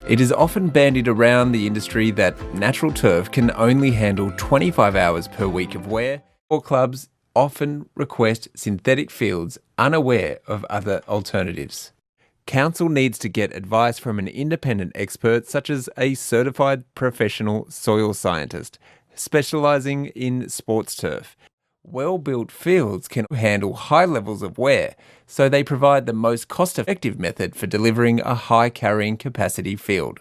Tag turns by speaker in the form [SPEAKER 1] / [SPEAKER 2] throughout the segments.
[SPEAKER 1] It is often bandied around the industry that natural turf can only handle 25 hours per week of wear, or clubs often request synthetic fields unaware of other alternatives. Council needs to get advice from an independent expert such as a certified professional soil scientist specialising in sports turf. Well-built fields can handle high levels of wear, so they provide the most cost-effective method for delivering a high carrying capacity field.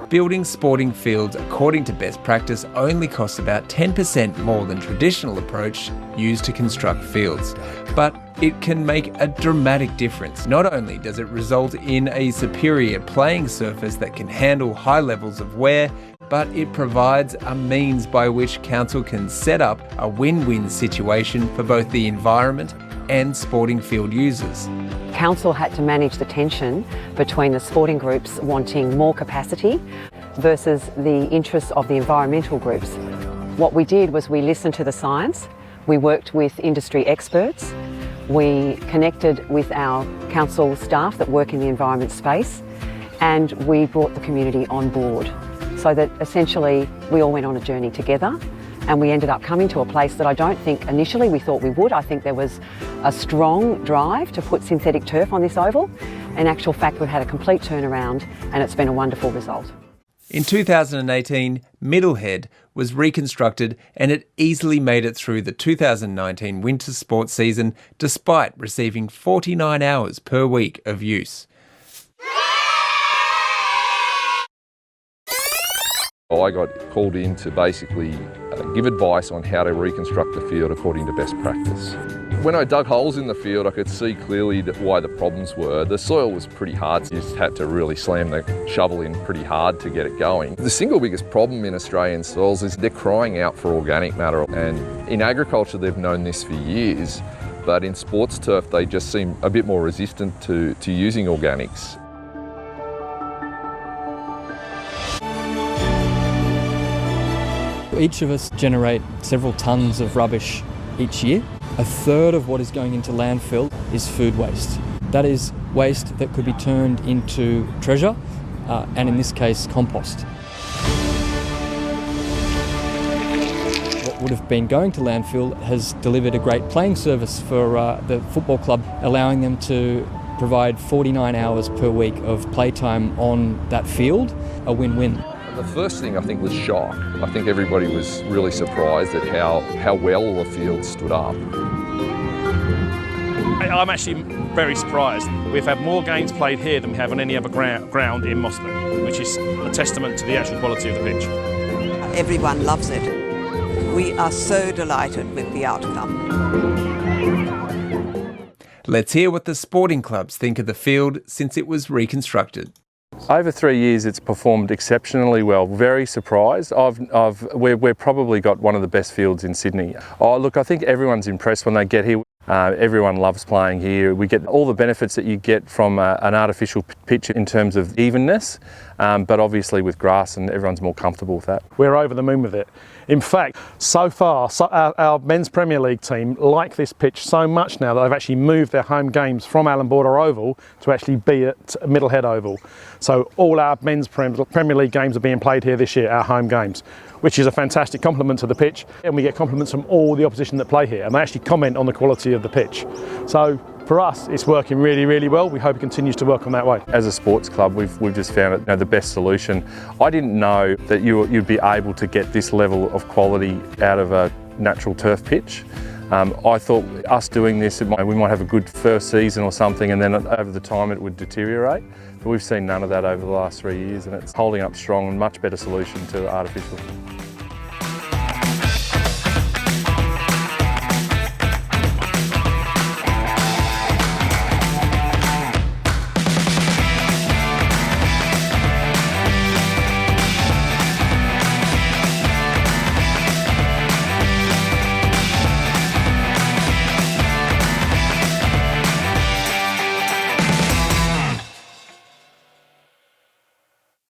[SPEAKER 1] Building sporting fields according to best practice only costs about 10% more than traditional approach used to construct fields, but it can make a dramatic difference. Not only does it result in a superior playing surface that can handle high levels of wear, but it provides a means by which council can set up a win-win situation for both the environment and sporting field users.
[SPEAKER 2] Council had to manage the tension between the sporting groups wanting more capacity versus the interests of the environmental groups. What we did was we listened to the science, we worked with industry experts, we connected with our council staff that work in the environment space, and we brought the community on board so that essentially we all went on a journey together. And we ended up coming to a place that I don't think initially we thought we would. I think there was a strong drive to put synthetic turf on this oval. In actual fact, we've had a complete turnaround and it's been a wonderful result.
[SPEAKER 1] In 2018, Middlehead was reconstructed and it easily made it through the 2019 winter sports season despite receiving 49 hours per week of use.
[SPEAKER 3] I got called in to basically give advice on how to reconstruct the field according to best practice. When I dug holes in the field, I could see clearly why the problems were. The soil was pretty hard, so you just had to really slam the shovel in pretty hard to get it going. The single biggest problem in Australian soils is they're crying out for organic matter, and in agriculture they've known this for years, but in sports turf they just seem a bit more resistant to using organics.
[SPEAKER 4] Each of us generate several tonnes of rubbish each year. A third of what is going into landfill is food waste. That is waste that could be turned into treasure, and in this case, compost. What would have been going to landfill has delivered a great playing service for the football club, allowing them to provide 49 hours per week of playtime on that field, a win-win.
[SPEAKER 3] The first thing I think was shock. I think everybody was really surprised at how well the field stood up.
[SPEAKER 5] I'm actually very surprised. We've had more games played here than we have on any other ground in Mosman, which is a testament to the actual quality of the pitch.
[SPEAKER 6] Everyone loves it. We are so delighted with the outcome.
[SPEAKER 1] Let's hear what the sporting clubs think of the field since it was reconstructed.
[SPEAKER 7] Over 3 years it's performed exceptionally well, very surprised. We've probably got one of the best fields in Sydney. Oh look, I think everyone's impressed when they get here. Everyone loves playing here. We get all the benefits that you get from an artificial pitch in terms of evenness, but obviously with grass, and everyone's more comfortable with that.
[SPEAKER 8] We're over the moon with it. In fact, so far, our men's Premier League team like this pitch so much now that they've actually moved their home games from Allan Border Oval to actually be at Middlehead Oval. So all our men's Premier League games are being played here this year, our home games, which is a fantastic compliment to the pitch. And we get compliments from all the opposition that play here, and they actually comment on the quality of the pitch. So for us, it's working really, really well. We hope it continues to work on that way.
[SPEAKER 7] As a sports club, we've just found it the best solution. I didn't know that you'd be able to get this level of quality out of a natural turf pitch. I thought us doing this, we might have a good first season or something, and then over the time it would deteriorate. But we've seen none of that over the last 3 years, and it's holding up strong and much better solution to artificial.